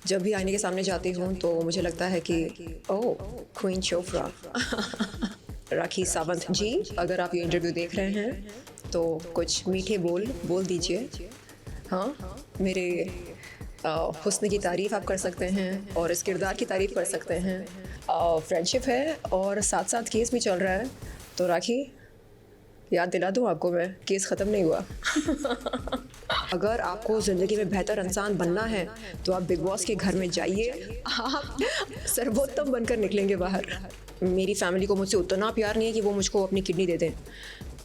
जब भी आईने के सामने जाती हूँ तो मुझे लगता है कि ओह, क्वीन चोपड़ा। राखी सावंत जी, अगर आप ये इंटरव्यू देख रहे हैं तो कुछ मीठे बोल बोल दीजिए। हाँ, मेरे हुस्न की तारीफ़ आप कर सकते हैं और इस किरदार की तारीफ़ कर सकते हैं। फ्रेंडशिप है और साथ साथ केस भी चल रहा है, तो राखी याद दिला दूँ आपको मैं, केस ख़त्म नहीं हुआ। अगर आपको ज़िंदगी में बेहतर इंसान बनना है तो आप बिग बॉस के घर में जाइए, आप सर्वोत्तम बनकर निकलेंगे बाहर। मेरी फैमिली को मुझसे उतना प्यार नहीं है कि वो मुझको अपनी किडनी दे दें,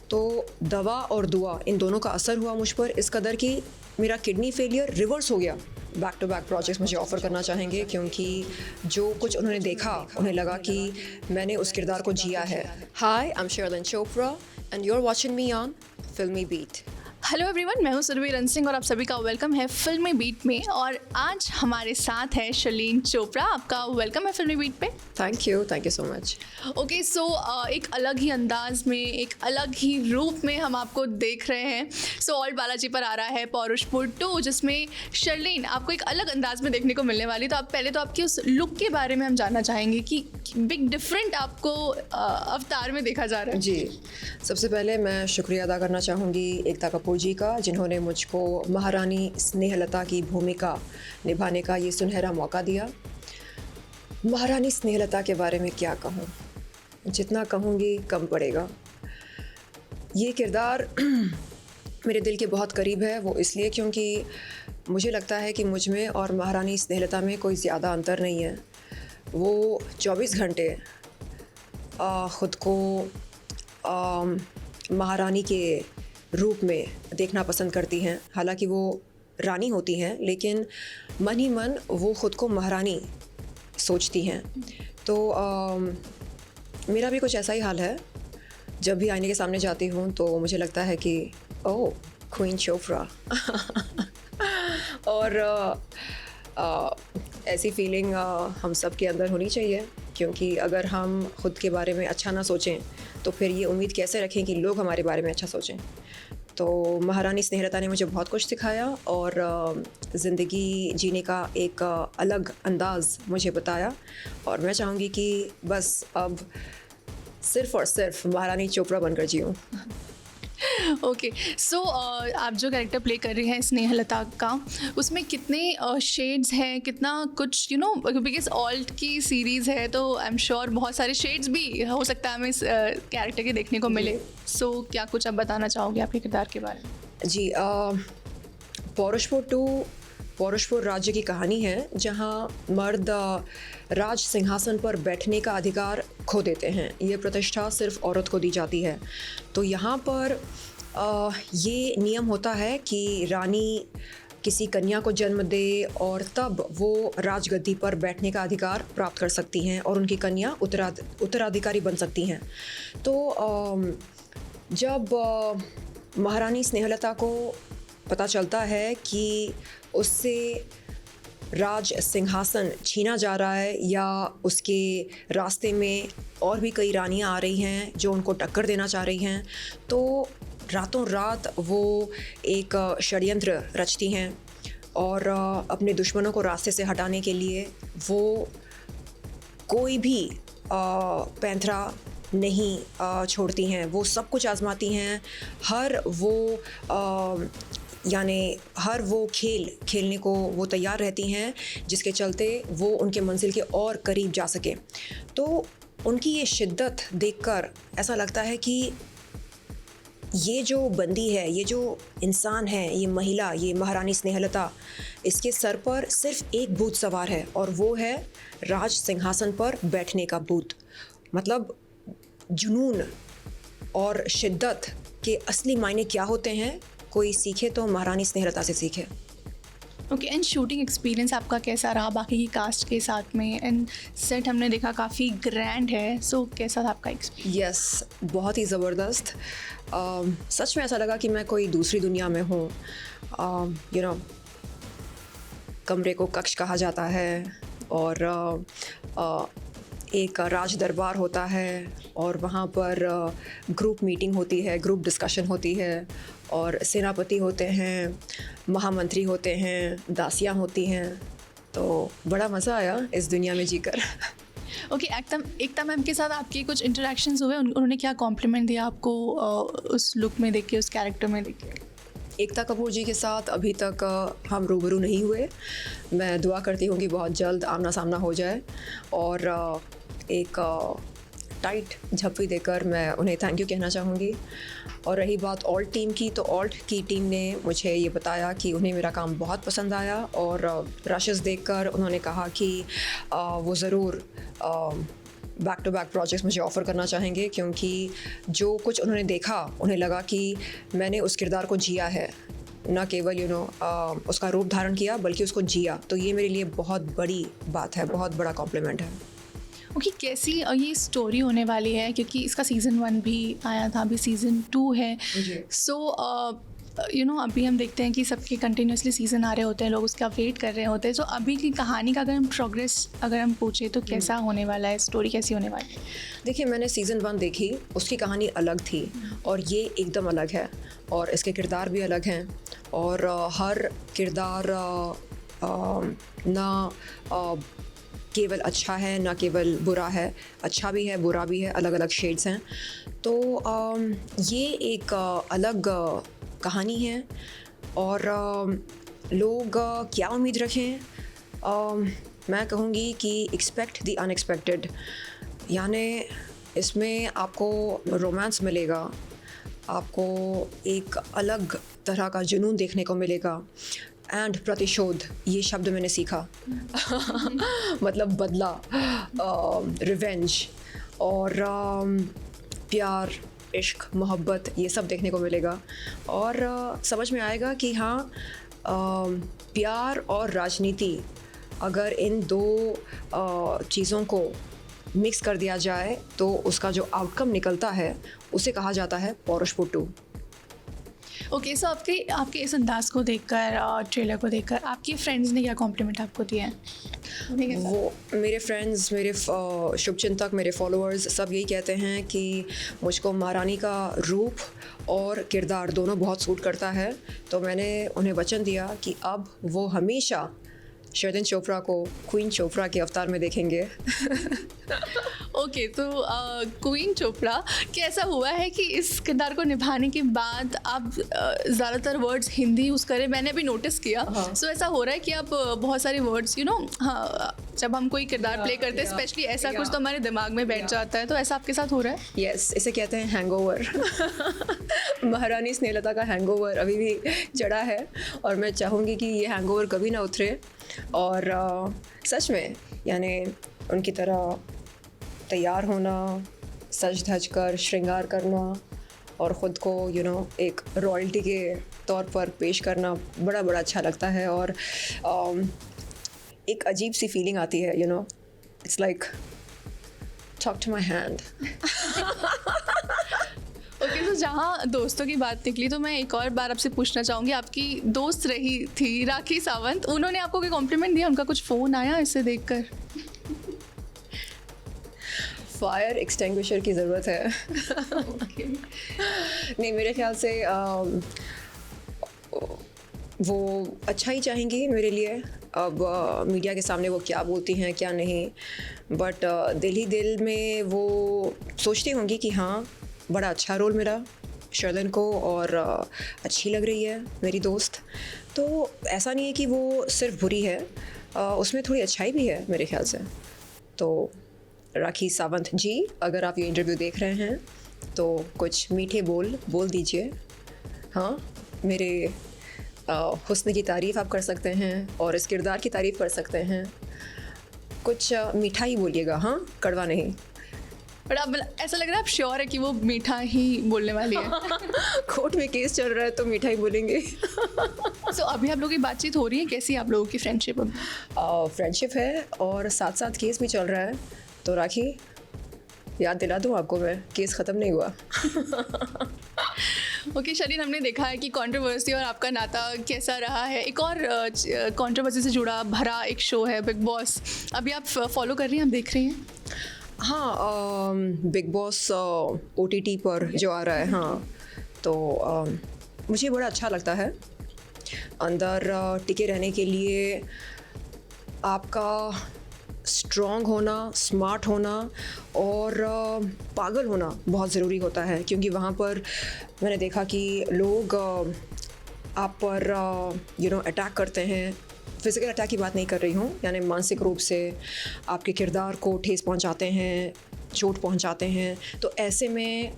तो दवा और दुआ इन दोनों का असर हुआ मुझ पर इस कदर कि मेरा किडनी फेलियर रिवर्स हो गया। बैक टू बैक प्रोजेक्ट्स मुझे ऑफ़र करना चाहेंगे क्योंकि जो कुछ उन्होंने देखा, उन्हें लगा कि मैंने उस किरदार को जिया है। Hi, I am Sherlyn Chopra and you are watching me on Filmibeat. Hello everyone, मैं हूं सुरभि रन सिंह और आप सभी का वेलकम है फिल्मी बीट में। और आज हमारे साथ है शर्लिन चोपड़ा। आपका वेलकम है फिल्मी बीट पे। Thank you so much. Okay, so एक अलग ही अंदाज में, एक अलग ही रूप में हम आपको देख रहे हैं। सो ऑल बालाजी पर आ रहा है पौरुषपुर 2, जिसमें शर्लिन आपको एक अलग अंदाज में देखने को मिलने वाली। तो आप पहले तो आपकी उस लुक के बारे में हम जानना चाहेंगे कि बिग डिफरेंट आपको अवतार में देखा जा रहा है। जी, सबसे पहले मैं शुक्रिया अदा करना चाहूँगी एकता कपूर जी का, जिन्होंने मुझको महारानी स्नेहलता की भूमिका निभाने का ये सुनहरा मौका दिया। महारानी स्नेहलता के बारे में क्या कहूँ, जितना कहूँगी कम पड़ेगा। ये किरदार मेरे दिल के बहुत करीब है, वो इसलिए क्योंकि मुझे लगता है कि मुझ में और महारानी स्नेहलता में कोई ज़्यादा अंतर नहीं है। वो 24 घंटे ख़ुद को महारानी के रूप में देखना पसंद करती हैं। हालांकि वो रानी होती हैं, लेकिन मन ही मन वो ख़ुद को महारानी सोचती हैं। तो मेरा भी कुछ ऐसा ही हाल है। जब भी आईने के सामने जाती हूँ तो मुझे लगता है कि ओह, क्वीन चोपड़ा। और ऐसी फीलिंग हम सब के अंदर होनी चाहिए, क्योंकि अगर हम ख़ुद के बारे में अच्छा ना सोचें तो फिर ये उम्मीद कैसे रखें कि लोग हमारे बारे में अच्छा सोचें। तो महारानी स्नेहलता ने मुझे बहुत कुछ सिखाया और ज़िंदगी जीने का एक अलग अंदाज़ मुझे बताया। और मैं चाहूँगी कि बस अब सिर्फ़ और सिर्फ महारानी चोपड़ा बनकर जीऊँ। ओके, सो आप जो कैरेक्टर प्ले कर रही हैं स्नेहलता का, उसमें कितने शेड्स हैं, कितना कुछ बिकॉज ऑल्ट की सीरीज़ है तो आई एम श्योर बहुत सारे शेड्स भी हो सकता है हमें इस कैरेक्टर के देखने को मिले। सो क्या कुछ आप बताना चाहोगे आपके किरदार के बारे में? जी, पौरुषपुर 2 पौरुषपुर राज्य की कहानी है, जहाँ मर्द राज सिंहासन पर बैठने का अधिकार खो देते हैं। ये प्रतिष्ठा सिर्फ औरत को दी जाती है। तो यहाँ पर ये नियम होता है कि रानी किसी कन्या को जन्म दे और तब वो राजगद्दी पर बैठने का अधिकार प्राप्त कर सकती हैं और उनकी कन्या उत्तराधिकारी बन सकती हैं। तो जब महारानी स्नेहलता को पता चलता है कि उससे राज सिंहासन छीना जा रहा है या उसके रास्ते में और भी कई रानियां आ रही हैं जो उनको टक्कर देना चाह रही हैं, तो रातों रात वो एक षड्यंत्र रचती हैं और अपने दुश्मनों को रास्ते से हटाने के लिए वो कोई भी पैंतरा नहीं छोड़ती हैं। वो सब कुछ आजमाती हैं। हर वो खेल खेलने को वो तैयार रहती हैं, जिसके चलते वो उनके मंजिल के और करीब जा सके। तो उनकी ये शिद्दत देखकर ऐसा लगता है कि ये जो बंदी है, ये जो इंसान है, ये महिला, ये महारानी स्नेहलता, इसके सर पर सिर्फ एक भूत सवार है और वो है राज सिंहासन पर बैठने का भूत। मतलब जुनून और शिद्दत के असली मायने क्या होते हैं, कोई सीखे तो महारानी स्नेहलता से सीखे। ओके, एंड शूटिंग एक्सपीरियंस आपका कैसा रहा बाकी की कास्ट के साथ में? एंड सेट हमने देखा काफ़ी ग्रैंड है, सो कैसा था आपका एक्सपीरियंस? यस, बहुत ही ज़बरदस्त। सच में ऐसा लगा कि मैं कोई दूसरी दुनिया में हूँ। कमरे को कक्ष कहा जाता है और एक राज दरबार होता है और वहाँ पर ग्रुप मीटिंग होती है, ग्रुप डिस्कशन होती है और सेनापति होते हैं, महामंत्री होते हैं, दासियाँ होती हैं। तो बड़ा मज़ा आया इस दुनिया में जीकर। ओके, एकता मैम के साथ आपके कुछ इंटरेक्शंस हुए, उन्होंने क्या कॉम्प्लीमेंट दिया आपको उस लुक में देख के, उस कैरेक्टर में देख के? एकता कपूर जी के साथ अभी तक हम रूबरू नहीं हुए। मैं दुआ करती हूँ कि बहुत जल्द आमना सामना हो जाए और एक टाइट झप्पी देकर मैं उन्हें थैंक यू कहना चाहूँगी। और रही बात ऑल्ट टीम की, तो ऑल्ट की टीम ने मुझे ये बताया कि उन्हें मेरा काम बहुत पसंद आया और रशेस देखकर उन्होंने कहा कि वो ज़रूर बैक टू बैक प्रोजेक्ट्स मुझे ऑफ़र करना चाहेंगे, क्योंकि जो कुछ उन्होंने देखा उन्हें लगा कि मैंने उस किरदार को जिया है, ना केवल उसका रूप धारण किया बल्कि उसको जिया। तो ये मेरे लिए बहुत बड़ी बात है, बहुत बड़ा कॉम्प्लीमेंट है। ओके, कैसी ये स्टोरी होने वाली है, क्योंकि इसका सीज़न 1 भी आया था, अभी सीज़न 2 है। सो अभी हम देखते हैं कि सबके कंटिन्यूसली सीज़न आ रहे होते हैं, लोग उसका वेट कर रहे होते हैं। तो अभी की कहानी का अगर हम पूछें तो कैसा होने वाला है, स्टोरी कैसी होने वाली है? देखिए, मैंने सीज़न 1 देखी, उसकी कहानी अलग थी और ये एकदम अलग है और इसके किरदार भी अलग हैं और हर किरदार ना केवल अच्छा है ना केवल बुरा है, अच्छा भी है बुरा भी है, अलग अलग शेड्स हैं। तो ये एक अलग कहानी है और लोग क्या उम्मीद रखें, मैं कहूँगी कि एक्सपेक्ट द अनएक्सपेक्टेड। यानी इसमें आपको रोमांस मिलेगा, आपको एक अलग तरह का जुनून देखने को मिलेगा एंड प्रतिशोध, ये शब्द मैंने सीखा मतलब बदला, रिवेंज और प्यार, इश्क, मोहब्बत, ये सब देखने को मिलेगा और समझ में आएगा कि हाँ, प्यार और राजनीति, अगर इन दो चीज़ों को मिक्स कर दिया जाए तो उसका जो आउटकम निकलता है उसे कहा जाता है पौरुषपुट्टू। ओके, सो आपके इस अंदाज को देखकर और ट्रेलर को देखकर आपके फ्रेंड्स ने क्या कॉम्प्लीमेंट आपको दिया है? वो मेरे फ्रेंड्स, मेरे शुभचिंतक, मेरे फॉलोअर्स सब यही कहते हैं कि मुझको महारानी का रूप और किरदार दोनों बहुत सूट करता है। तो मैंने उन्हें वचन दिया कि अब वो हमेशा शर्लिन चोपड़ा को क्वीन चोपड़ा के अवतार में देखेंगे। ओके, तो क्वीन चोपड़ा, कैसा हुआ है कि इस किरदार को निभाने के बाद आप ज़्यादातर वर्ड्स हिंदी यूज़ करें? मैंने भी नोटिस किया। सो ऐसा हो रहा है कि आप बहुत सारे वर्ड्स हाँ, जब हम कोई किरदार प्ले करते हैं स्पेशली ऐसा कुछ तो हमारे दिमाग में बैठ जाता है, तो ऐसा आपके साथ हो रहा है? यस, इसे कहते हैं हैंगओवर। महारानी स्नेहलता का हैंगओवर अभी भी चढ़ा है और मैं चाहूँगी कि ये हैंगओवर कभी ना उतरे और सच में यानी उनकी तरह तैयार होना, सज धज कर श्रृंगार करना और ख़ुद को एक रॉयल्टी के तौर पर पेश करना बड़ा बड़ा अच्छा लगता है और एक अजीब सी फीलिंग आती है, it's like talk to my hand. Okay, तो जहाँ दोस्तों की बात निकली तो मैं एक और बार आपसे पूछना चाहूँगी, आपकी दोस्त रही थी राखी सावंत, उन्होंने आपको कोई कॉम्प्लीमेंट दिया? उनका कुछ फ़ोन आया इसे देखकर? फायर एक्सटिंग्विशर की ज़रूरत है। नहीं, मेरे ख्याल से वो अच्छा ही चाहेंगी मेरे लिए। अब मीडिया के सामने वो क्या बोलती हैं क्या नहीं, बट दिल ही दिल में वो सोचती होंगी कि हाँ, बड़ा अच्छा रोल मिला शर्लिन को और अच्छी लग रही है मेरी दोस्त। तो ऐसा नहीं है कि वो सिर्फ बुरी है, उसमें थोड़ी अच्छाई भी है मेरे ख्याल से। तो राखी सावंत जी, अगर आप ये इंटरव्यू देख रहे हैं तो कुछ मीठे बोल दीजिए। हाँ, मेरे हुस्न की तारीफ़ आप कर सकते हैं और इस किरदार की तारीफ़ कर सकते हैं। कुछ मीठा ही बोलिएगा, हाँ, कड़वा नहीं। बट अब ऐसा लग रहा है आप श्योर है कि वो मीठा ही बोलने वाली है? कोर्ट में केस चल रहा है तो मीठा ही बोलेंगे। सो अभी आप लोगों की बातचीत हो रही है, कैसी आप लोगों की फ्रेंडशिप? फ्रेंडशिप है और साथ साथ केस भी चल रहा है। तो राखी, याद दिला दूँ आपको मैं, केस ख़त्म नहीं हुआ। ओके शरीन, हमने देखा है कि कंट्रोवर्सी और आपका नाता कैसा रहा है। एक और कंट्रोवर्सी से जुड़ा भरा एक शो है बिग बॉस, अभी आप फॉलो कर रही हैं, आप देख रही हैं? हाँ, बिग बॉस OTT पर जो आ रहा है, हाँ, तो मुझे बड़ा अच्छा लगता है। अंदर टिके रहने के लिए आपका स्ट्रॉन्ग होना, स्मार्ट होना और पागल होना बहुत ज़रूरी होता है, क्योंकि वहाँ पर मैंने देखा कि लोग आप पर अटैक करते हैं। फिज़िकल अटैक की बात नहीं कर रही हूँ, यानी मानसिक रूप से आपके किरदार को ठेस पहुँचाते हैं, चोट पहुँचाते हैं। तो ऐसे में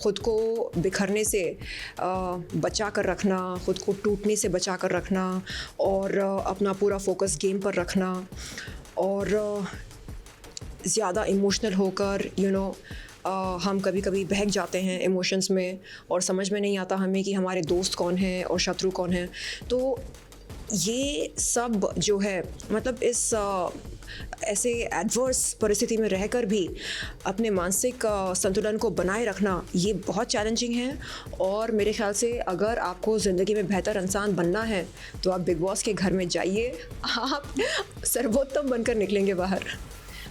ख़ुद को बिखरने से बचा कर रखना, ख़ुद को टूटने से बचा कर रखना और अपना पूरा फोकस गेम पर रखना और ज़्यादा इमोशनल होकर हम कभी कभी बहक जाते हैं इमोशंस में और समझ में नहीं आता हमें कि हमारे दोस्त कौन हैं और शत्रु कौन हैं। तो ये सब जो है, मतलब इस ऐसे एडवर्स परिस्थिति में रहकर भी अपने मानसिक संतुलन को बनाए रखना, ये बहुत चैलेंजिंग है। और मेरे ख्याल से अगर आपको ज़िंदगी में बेहतर इंसान बनना है तो आप बिग बॉस के घर में जाइए, आप सर्वोत्तम बनकर निकलेंगे बाहर।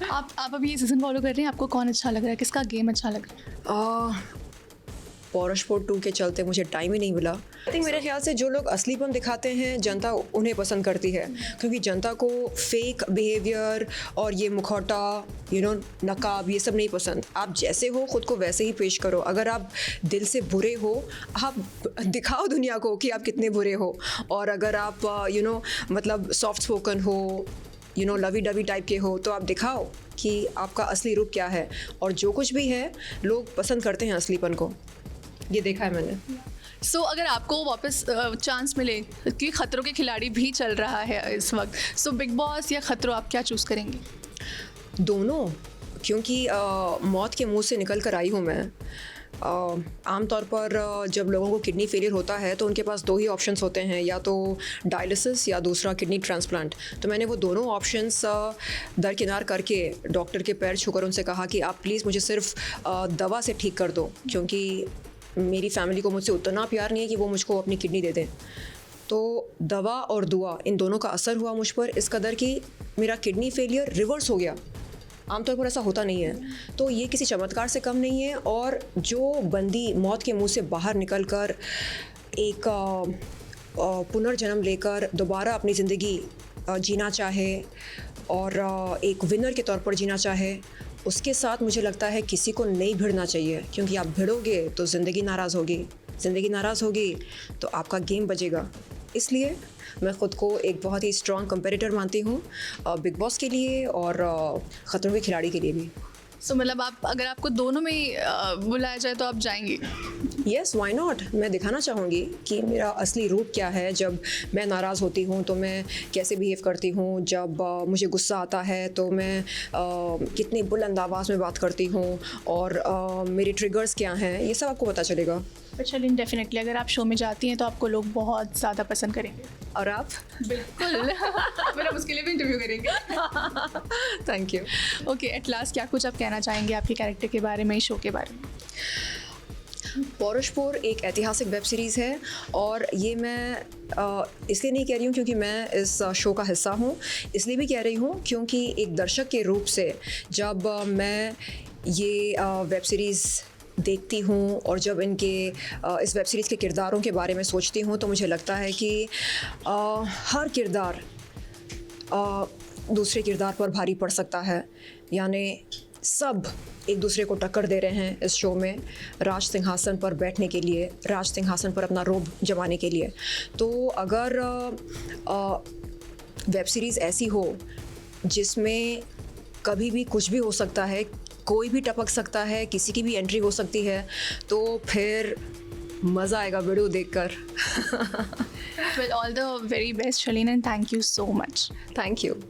आप अभी ये सीज़न फॉलो कर रहे हैं, आपको कौन अच्छा लग रहा है, किसका गेम अच्छा लग रहा है? पौरुषपुर 2 के चलते मुझे टाइम ही नहीं मिला। आई थिंक मेरे ख्याल से जो लोग असलीपन दिखाते हैं जनता उन्हें पसंद करती है, क्योंकि जनता को फेक बिहेवियर और ये मुखौटा नकाब ये सब नहीं पसंद। आप जैसे हो ख़ुद को वैसे ही पेश करो। अगर आप दिल से बुरे हो, आप दिखाओ दुनिया को कि आप कितने बुरे हो। और अगर आप मतलब सॉफ्ट स्पोकन हो, लवी डवी टाइप के हो, तो आप दिखाओ कि आपका असली रूप क्या है। और जो कुछ भी है, लोग पसंद करते हैं असलीपन को, ये देखा है मैंने। सो अगर आपको वापस चांस मिले, कि खतरों के खिलाड़ी भी चल रहा है इस वक्त, सो बिग बॉस या खतरों, आप क्या चूज़ करेंगे? दोनों, क्योंकि मौत के मुंह से निकल कर आई हूँ मैं। आमतौर पर जब लोगों को किडनी फेलियर होता है तो उनके पास 2 ही ऑप्शंस होते हैं, या तो डायलिसिस या दूसरा किडनी ट्रांसप्लांट। तो मैंने वो दोनों ऑप्शंस दरकिनार करके डॉक्टर के पैर छूकर उनसे कहा कि आप प्लीज़ मुझे सिर्फ दवा से ठीक कर दो, क्योंकि मेरी फैमिली को मुझसे उतना प्यार नहीं है कि वो मुझको अपनी किडनी दे दें। तो दवा और दुआ, इन दोनों का असर हुआ मुझ पर इस कदर कि मेरा किडनी फेलियर रिवर्स हो गया। आमतौर पर ऐसा होता नहीं है, तो ये किसी चमत्कार से कम नहीं है। और जो बंदी मौत के मुंह से बाहर निकलकर एक पुनर्जन्म लेकर दोबारा अपनी ज़िंदगी जीना चाहे और एक विनर के तौर पर जीना चाहे, उसके साथ मुझे लगता है किसी को नहीं भिड़ना चाहिए, क्योंकि आप भिड़ोगे तो ज़िंदगी नाराज़ होगी, ज़िंदगी नाराज़ होगी तो आपका गेम बजेगा। इसलिए मैं ख़ुद को एक बहुत ही स्ट्रॉन्ग कंपेटिटर मानती हूँ बिग बॉस के लिए और ख़तरों के खिलाड़ी के लिए भी। सो मतलब अगर आपको दोनों में बुलाया जाए तो आप जाएंगी? Yes, why not. मैं दिखाना चाहूँगी कि मेरा असली रूप क्या है। जब मैं नाराज़ होती हूँ तो मैं कैसे बिहेव करती हूँ, जब मुझे गुस्सा आता है तो मैं कितनी बुलंद आवाज़ में बात करती हूँ और मेरे ट्रिगर्स क्या हैं, ये सब आपको पता चलेगा। पर चलिए, डेफिनेटली अगर आप शो में जाती हैं तो आपको लोग बहुत ज़्यादा पसंद करेंगे। और आप? बिल्कुल। फिर हम उसके लिए भी इंटरव्यू करेंगे। Thank you. Okay, at last क्या कुछ आप कहना चाहेंगे आपके कैरेक्टर के बारे में, शो के बारे में? पौरुषपुर एक ऐतिहासिक वेब सीरीज़ है और ये मैं इसलिए नहीं कह रही हूँ क्योंकि मैं इस शो का हिस्सा हूँ, इसलिए भी कह रही हूँ क्योंकि एक दर्शक के रूप से जब मैं ये वेब सीरीज़ देखती हूँ और जब इनके इस वेब सीरीज़ के किरदारों के बारे में सोचती हूँ तो मुझे लगता है कि हर किरदार दूसरे किरदार पर भारी पड़ सकता है। यानी सब एक दूसरे को टक्कर दे रहे हैं इस शो में राज सिंहासन पर बैठने के लिए, राज सिंहासन पर अपना रोब जमाने के लिए। तो अगर वेब सीरीज़ ऐसी हो जिसमें कभी भी कुछ भी हो सकता है, कोई भी टपक सकता है, किसी की भी एंट्री हो सकती है, तो फिर मज़ा आएगा वीडियो देखकर। Well, all the very best, Shalini, and thank you so much. Thank you.